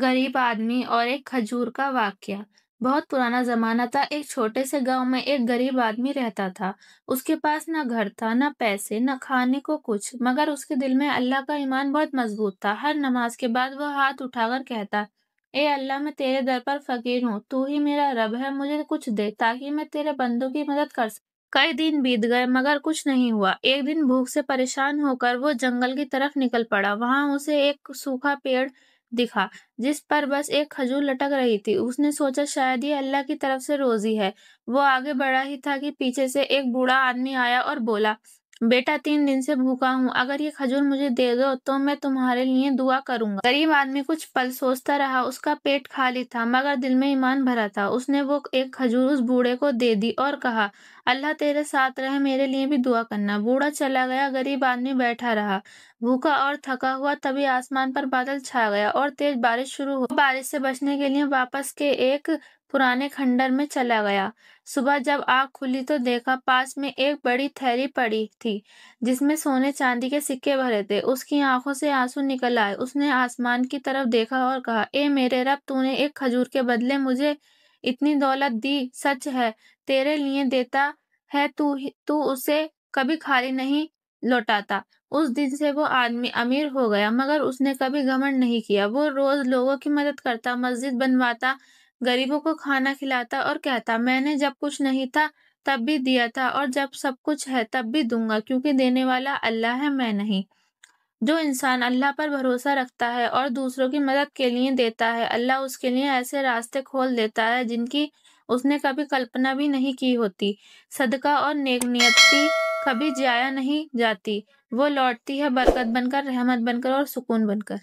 غریب آدمی اور ایک کھجور کا واقعہ۔ بہت پرانا زمانہ تھا۔ ایک چھوٹے سے گاؤں میں ایک غریب آدمی رہتا تھا۔ اس کے پاس نہ گھر تھا، نہ پیسے، نہ کھانے کو کچھ، مگر اس کے دل میں اللہ کا ایمان بہت مضبوط تھا۔ ہر نماز کے بعد وہ ہاتھ اٹھا کر کہتا، اے اللہ، میں تیرے در پر فقیر ہوں، تو ہی میرا رب ہے، مجھے کچھ دے تاکہ میں تیرے بندوں کی مدد کر سکوں۔ کئی دن بیت گئے مگر کچھ نہیں ہوا۔ ایک دن بھوک سے پریشان ہو کر وہ جنگل کی طرف نکل پڑا۔ وہاں اسے ایک سوکھا پیڑ دکھا جس پر بس ایک کھجور لٹک رہی تھی۔ اس نے سوچا شاید یہ اللہ کی طرف سے روزی ہے۔ وہ آگے بڑھا ہی تھا کہ پیچھے سے ایک بوڑھا آدمی آیا اور بولا، بیٹا، 3 دن سے بھوکا ہوں، اگر یہ کھجور مجھے دے دو تو میں تمہارے لیے دعا کروں گا۔ غریب آدمی کچھ پل سوچتا رہا۔ اس کا پیٹ خالی تھا مگر دل میں ایمان بھرا تھا۔ اس نے وہ ایک کھجور اس بوڑھے کو دے دی اور کہا، اللہ تیرے ساتھ رہے، میرے لیے بھی دعا کرنا۔ بوڑھا چلا گیا، غریب آدمی بیٹھا رہا، بھوکا اور تھکا ہوا۔ تبھی آسمان پر بادل چھا گیا اور تیز بارش شروع ہو گئی۔ وہ بارش سے بچنے کے لیے واپس کے ایک پرانے کھنڈر میں چلا گیا۔ صبح جب آنکھ کھلی تو دیکھا پاس میں ایک بڑی تھیلی پڑی تھی جس میں سونے چاندی کے سکے بھرے تھے۔ اس کی آنکھوں سے آنسو نکل آئے۔ اس نے آسمان کی طرف دیکھا اور کہا، اے میرے رب، تو نے ایک کھجور کے بدلے مجھے اتنی دولت دی، سچ ہے تیرے لیے دیتا ہے تو اسے کبھی خالی نہیں لوٹاتا۔ اس دن سے وہ آدمی امیر ہو گیا مگر اس نے کبھی گھمنڈ نہیں کیا۔ وہ روز لوگوں کی مدد کرتا، مسجد بنواتا، غریبوں کو کھانا کھلاتا اور کہتا، میں نے جب کچھ نہیں تھا تب بھی دیا تھا اور جب سب کچھ ہے تب بھی دوں گا، کیونکہ دینے والا اللہ ہے، میں نہیں۔ جو انسان اللہ پر بھروسہ رکھتا ہے اور دوسروں کی مدد کے لیے دیتا ہے، اللہ اس کے لیے ایسے راستے کھول دیتا ہے جن کی اس نے کبھی کلپنا بھی نہیں کی ہوتی۔ صدقہ اور نیک نیتی کبھی ضائع نہیں جاتی، وہ لوٹتی ہے برکت بن کر، رحمت بن کر اور سکون بن کر۔